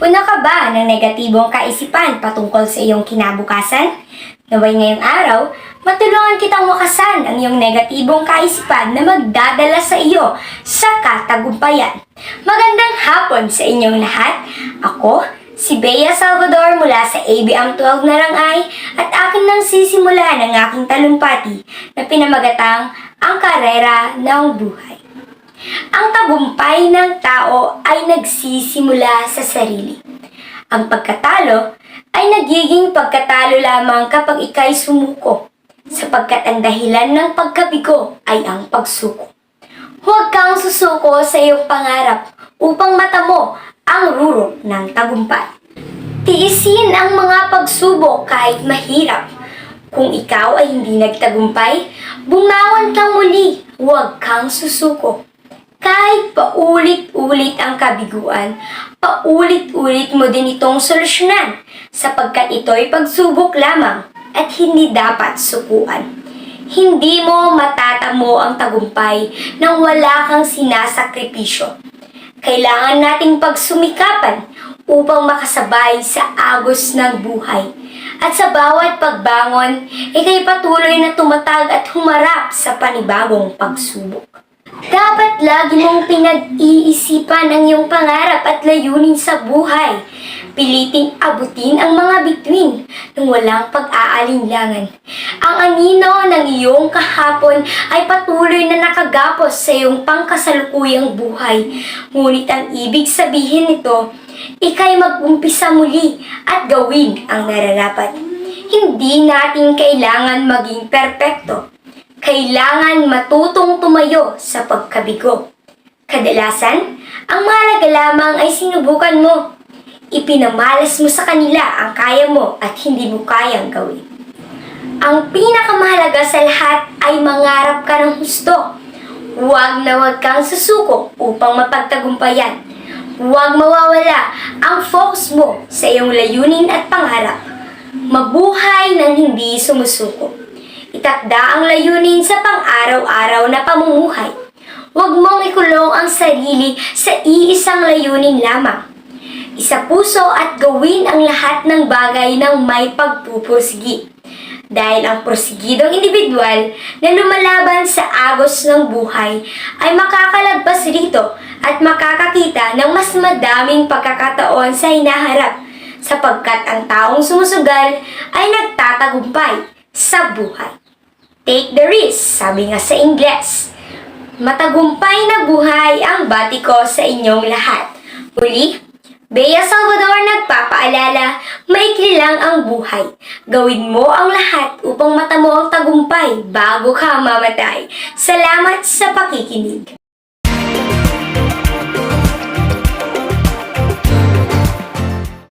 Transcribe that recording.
Puno ka ba ng negatibong kaisipan patungkol sa iyong kinabukasan? Naway ngayong araw, matulungan kitang wakasan ang iyong negatibong kaisipan na magdadala sa iyo sa katagumpayan. Magandang hapon sa inyong lahat. Ako, si Bea Salvador mula sa ABM 12 Narangay at akin nang sisimulan ang aking talumpati na pinamagatang ang karera ng buhay. Ang tagumpay ng tao ay nagsisimula sa sarili. Ang pagkatalo ay nagiging pagkatalo lamang kapag ika'y sumuko, sapagkat ang dahilan ng pagkabigo ay ang pagsuko. Huwag kang susuko sa iyong pangarap upang matamo ang rurok ng tagumpay. Tiisin ang mga pagsubok kahit mahirap. Kung ikaw ay hindi nagtagumpay, bumangon kang muli, huwag kang susuko. Kahit paulit-ulit ang kabiguan, paulit-ulit mo din itong solusyonan sapagkat ito'y pagsubok lamang at hindi dapat sukuan. Hindi mo matatamo ang tagumpay nang wala kang sinasakripisyo. Kailangan nating pagsumikapan upang makasabay sa agos ng buhay. At sa bawat pagbangon, ika'y patuloy na tumatag at humarap sa panibagong pagsubok. Dapat lagi mong pinag-iisipan ang iyong pangarap at layunin sa buhay. Piliting abutin ang mga bituin nang walang pag-aalinlangan. Ang anino ng iyong kahapon ay patuloy na nakagapos sa iyong pangkasalukuyang buhay. Ngunit ang ibig sabihin nito, ika'y mag-umpisa muli at gawin ang nararapat. Hindi natin kailangan maging perpekto. Kailangan matutong tumayo sa pagkabigo. Kadalasan, ang mahalaga lamang ay sinubukan mo. Ipinamalas mo sa kanila ang kaya mo at hindi mo kayang gawin. Ang pinakamahalaga sa lahat ay mangarap ka ng husto. Huwag na huwag kang susuko upang mapagtagumpayan. Huwag mawawala ang focus mo sa iyong layunin at pangarap. Mabuhay ng hindi sumusuko. Itakda ang layunin sa pang-araw-araw na pamumuhay. Huwag mong ikulong ang sarili sa iisang layunin lamang. Isa puso at gawin ang lahat ng bagay ng may pagpupursigi. Dahil ang porsigidong individual na lumalaban sa agos ng buhay ay makakalagpas rito at makakakita ng mas madaming pagkakataon sa hinaharap sapagkat ang taong sumusugal ay nagtatagumpay sa buhay. Take the risk, sabi nga sa Ingles. Matagumpay na buhay ang bati ko sa inyong lahat. Muli, Bea Salvador nagpapaalala, maikli lang ang buhay. Gawin mo ang lahat upang matamo ang tagumpay bago ka mamatay. Salamat sa pakikinig.